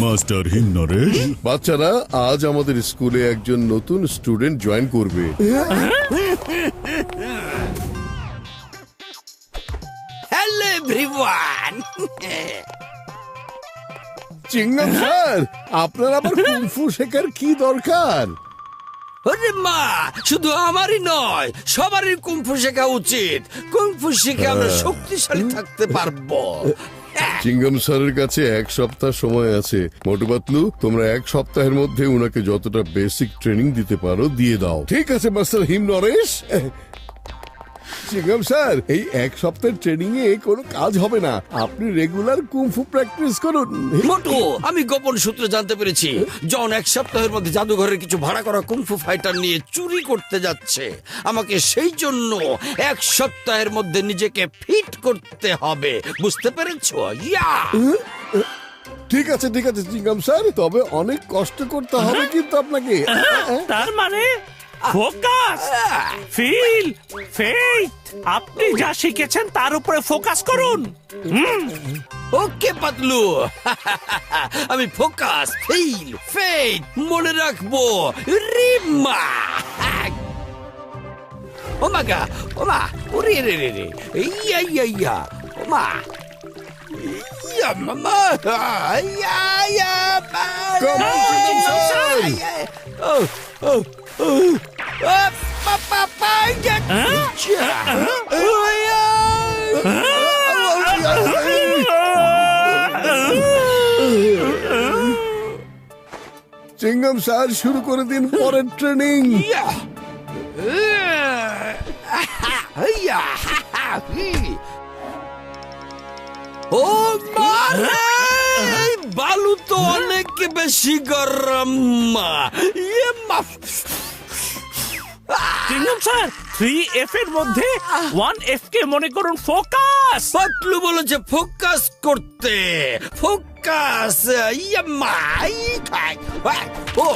Master হিম নরেশ, বাচ্চারা, আজ আমাদের স্কুলে একজন নতুন স্টুডেন্ট জয়েন করবে। Hello everyone. চিংগাম স্যার, আপনার আবার কুংফু শেখার কি দরকার? ওরে মা, শুধু আমারই নয়, সবারই কুংফু শেখা উচিত। কুংফু শিখে আমরা শক্তিশালী থাকতে পারবো। চিংগাম স্যারের কাছে 1 সপ্তাহ সময় আছে। মোটু পাতলু, তোমরা 1 সপ্তাহের মধ্যে উনাকে যতটা বেসিক ট্রেনিং দিতে পারো দিয়ে দাও। ঠিক আছে মাস্টার হিম নরেশ। চিংগাম স্যার, এই 1 সপ্তাহের ট্রেনিং এ কোনো কাজ হবে না। আপনি রেগুলার কুংফু প্র্যাকটিস করুন। মোটু, আমি গোপন সূত্রে জানতে পেরেছি জন 1 সপ্তাহের মধ্যে জাদুঘরের কিছু ভাড়া করা কুংফু ফাইটার নিয়ে চুরি করতে যাচ্ছে। আমাকে সেই জন্য 1 সপ্তাহের মধ্যে নিজেকে ফিট করতে হবে, বুঝতে পেরেছো? ইয়া! ঠিক আছে চিংগাম স্যার, তবে অনেক কষ্ট করতে হবে কিন্তু আপনাকে। তার মানে ফোকাস, ফিল, ফেইথ, আপনি যা শিখেছেন তার উপরে ফোকাস করুন। ওকে পাতলু, আমি ফোকাস, ফিল, ফেইথ মনে রাখবো। রিমা! ও মাগা, ও মা, ওরে রে রে রে, ইয়া ইয়া ইয়া, ও মা, ইয়া মামা, ইয়া ইয়া মা। Come on, Chingam sir! Oh, oh, oh, papa, get chewing gum sir, শুরু করে দিন পরের ট্রেনিং। ও মারে, বালু তো অনেক বেশি গরম। চিংগাম স্যার, 3F এর মধ্যে 1F কে মনে করুন ফোকাস। পাতলু বলেছে ফোকাস করতে। ফোকাস, ইয়াম্মা, ও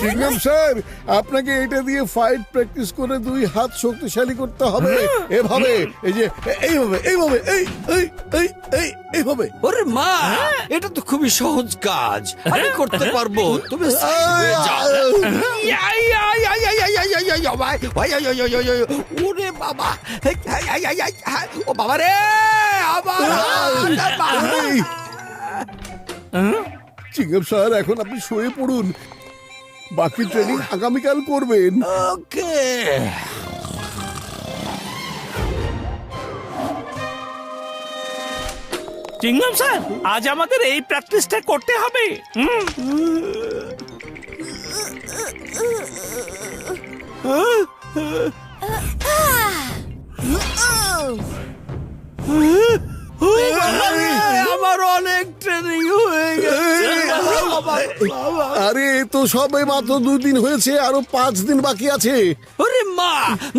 চিংগাম স্যার, আপনাকে এটা দিয়ে ফাইট প্র্যাকটিস করে 2 হাত শক্তিশালী করতে হবে। এভাবে, এই যে এইভাবে, এইভাবে, এইভাবে। ওরে মা, এটা তো খুবই সহজ কাজ, আমি করতে পারবো। তুমি ওরে বাবা, ও বাবা রে, চিংগাম স্যার, এখন আপনি শুয়ে পড়ুন। বাকি ট্রেনিং আগামীকাল করবেন। ওকে। চিংগাম স্যার, আজ আমাদের এই প্র্যাকটিসটা করতে হবে। আমার অনেক ট্রেনিং হয়ে গেছে। আরে, তো সবে মাত্র 2 দিন হয়েছে, আরো 5 দিন বাকি আছে। ওরে মা,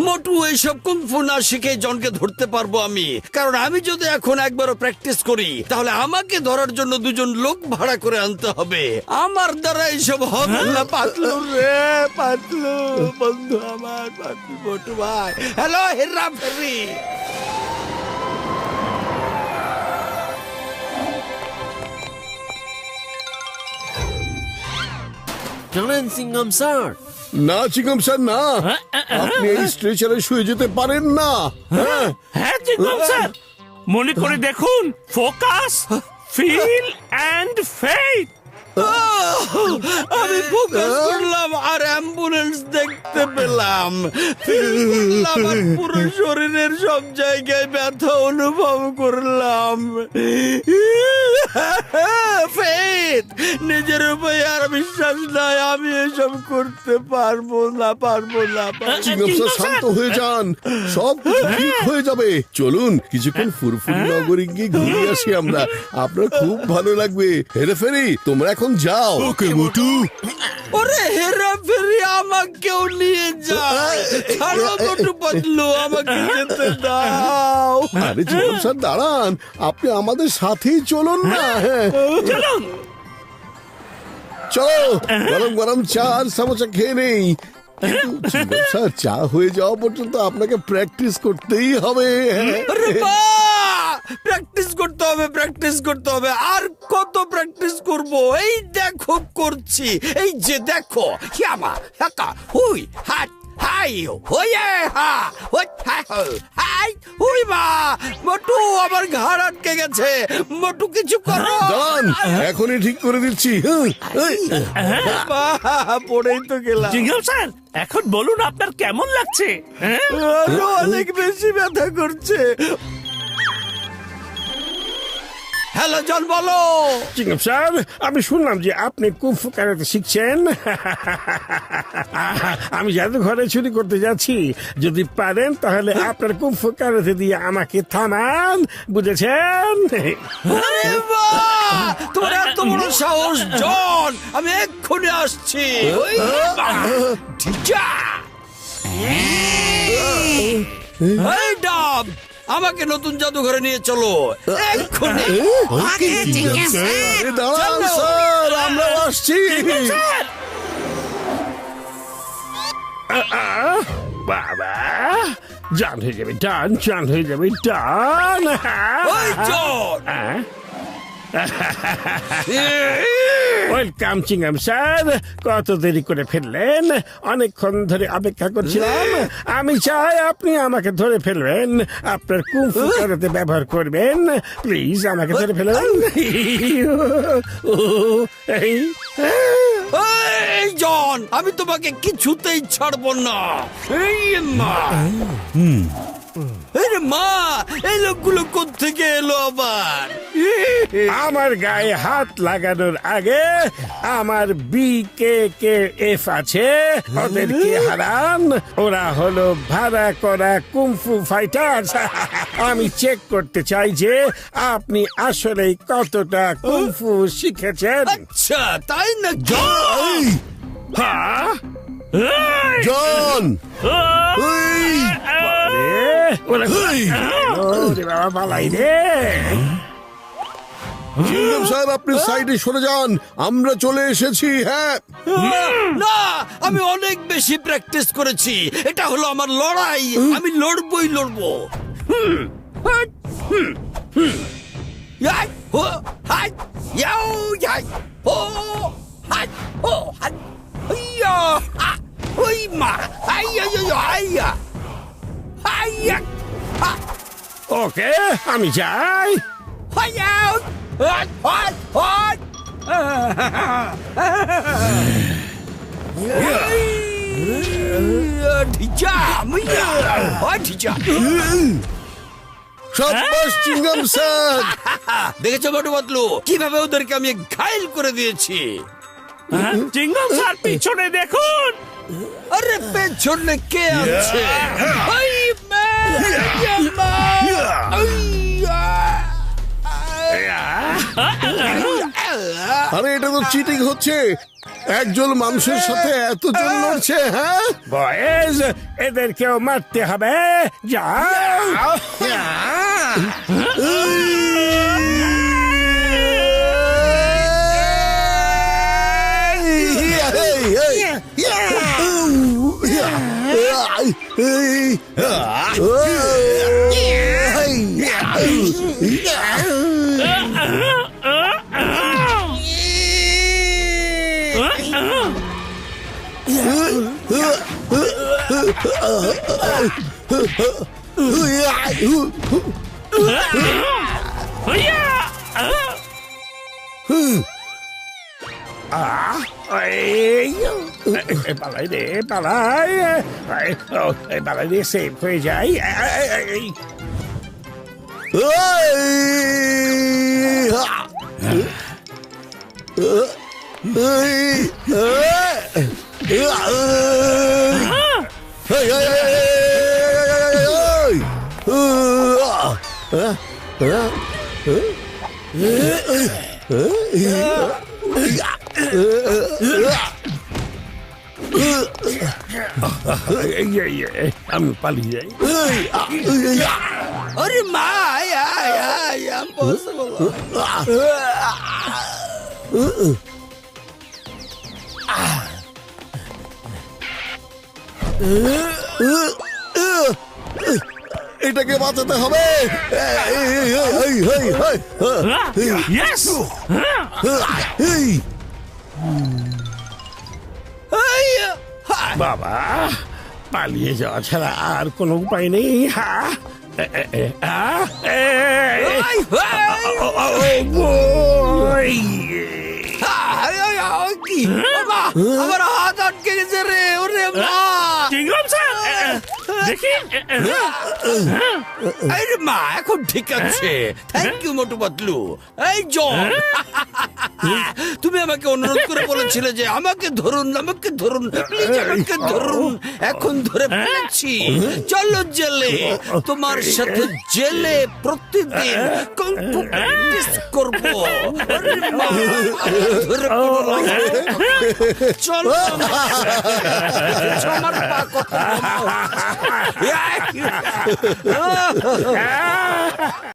মোটু এইসব কুংফু না শিখে জনকে ধরতে পারবো আমি। কারণ আমি যদি এখন একবারও প্র্যাকটিস করি, তাহলে আমাকে ধরার জন্য 2 জন লোক ভাড়া করে আনতে হবে। আমার দ্বারা এইসব হবে না। পাতলু রে, পাতলু বন্ধু আমার, পাতলু মোটু ভাই। হ্যালো হেরা ফেরি। জানেন চিংগাম স্যার, না চিংগাম স্যার, না, আপনি এই স্ট্রেচারে শুয়ে যেতে পারেন না। হ্যাঁ চিংগাম স্যার, মনে করে দেখুন, ফোকাস, ফিল এন্ড ফেইথ। আমি ফোকাস করলাম আর অ্যাম্বুলেন্স দেখতে পেলাম। ফিল করলাম আর পুরো শরীরের সব জায়গায় ব্যথা অনুভব করলাম। ফেথ, নিজের উপরে আর বিশ্বাস নাই, আমি এসব করতে পারবো না। চিংগাম স্যার শান্ত হয়ে যান, সব কিছু ঠিক হয়ে যাবে। চলুন কিছুক্ষণ ফুরফুরি নগরে গিয়ে ঘুরে আসি আমরা, আপনার খুব ভালো লাগবে। হেরে ফেরি তোমরা এখন যাও। ওকে মোটু। ওরে হেরা ফেরি, আমাকেও নিয়ে যাও। ছাড়ো মোটু পাতলু, আমাকে যেতে দাও। আরে চিংগাম স্যার দাঁড়ান, আপনি আমাদের সাথেই চলুন না। হ্যাঁ চলুন। চলো, গরম গরম চা আর সামোসা খেয়ে নেই। কিন্তু চিংগাম স্যার চা হয়ে যাওয়া পর্যন্ত আপনাকে প্র্যাকটিস করতেই হবে। আরে প্র্যাকটিস করতে হবে। আর কত প্র্যাকটিস করব? এই দেখো করছি, এই যে দেখো। হিয়ামা হাকা হুই হাত হাই হয়ে হা হাই হুই মা। মোটু আমার ঘাড় আটকে গেছে, মোটু কিছু করো। দাঁড়ান, এখনই ঠিক করে দিচ্ছি। পড়েই তো গেলাম। চিংগাম স্যার, এখন বলুন আপনার কেমন লাগছে? হ্যাঁ? আরো অনেক বেশি ব্যথা করছে। হ্যালো জন, বলো। চিংগাম স্যার, আমি শুনলাম যে আপনি কুংফু কারাতে শিখছেন। আমি জাদুঘরে চুরি করতে যাচ্ছি, যদি পারেন তাহলে আপনার কুংফু কারাতে দিয়ে আমাকে থামান, বুঝেছেন? আরে বাহ! তোমার এত বড় সাহস জন! আমি এক্ষুনি আসছি। ওই বাহ! ঠিকা! এই ডাব, আমাকে নতুন জাদুঘরে নিয়ে চলো এক্ষুনি। আরে দাঁড়ান স্যার, আমরা আসছি। বাবা, জান হয়ে যাবে ডান, জান হয়ে যাবে ডান। ওই জন! ওয়েলকাম চিংগাম স্যার, কত দেরি করে ফেললেন, অনেকক্ষণ ধরে অপেক্ষা করছিলাম। আমি চাই আপনি আমাকে ধরে ফেলবেন, আপনার কুংফু কারাতে ব্যবহার করবেন। প্লিজ আমাকে ধরে ফেলবেন। এই এই জন, আমি তোমাকে কিছুতেই ছাড়বো না। এই মা, মা, এই লোকগুলো কোত্থেকে এলো আবার? আমার গায়ে হাত লাগানোর আগে আমার BKKF আছে, ওদেরকে হারান। ওরা হলো ভাড়া করা কুংফু ফাইটার্স। আমি চেক করতে চাই যে আপনি আসলেই কতটা কুংফু শিখেছেন। আচ্ছা, তাই না জন? হ্যাঁ, জন, বাবা পালাই রে। চিংগাম স্যার আপনি সাইডে সরে যান, আমরা চলে এসেছি। হ্যাঁ না, আমি অনেক বেশি প্র্যাকটিস করেছি। এটা হলো আমার লড়াই, আমি লড়বই। ইয়াই হো হাই ইয়াও ইয়াই হো হাই হো হাই ইয়া ওই মা আইয়া আইয়া আইয়া ওকে, আমি যাই। আইয়া হট হট হট ঢিচা মিয়া ঢিচা। সাব্বাস চিংগাম স্যার। দেখেছো মোটু পাতলু, কিভাবে ওদেরকে আমি ঘায়েল করে দিয়েছি? চিংগাম স্যার, পিছনে দেখুন। আরে পেছনে কে আছে? ওই মা, মা, আরে এটা তো চিটিং হচ্ছে, একজন মানুষের সাথে এতজন লড়ছে। হ্যাঁ বয়েজ, এদেরকেও মারতে হবে। যাও। পালাই রে, পালাই। পালাই রে, সেভ হয়ে যাই। আমি পালিয়ে যাই। আরে মা impossible. এটাকে বাঁচাতে হবে। ইয়েস বাবা, পালিয়ে যাওয়া ছাড়া আর কোনো উপায় নেই। কি বাবা, আমার হাত আটকে গেছে রে। ওরে মা, চিংগাম স্যার দেখি আরে মা এখন ঠিক আছে। Thank you Motu Patlu. এই জন, তুমি আমাকে অনুরোধ করে বলেছিলে যে আমাকে ধরুন, প্লিজ আমাকে ধরুন। এখন ধরে ফেলেছি। চলো জেলে, তোমার সাথে জেলে প্রতিদিন কংফু প্র্যাকটিস করব। আরে মা, ধরে পড়ো। চলো আমার পা কথা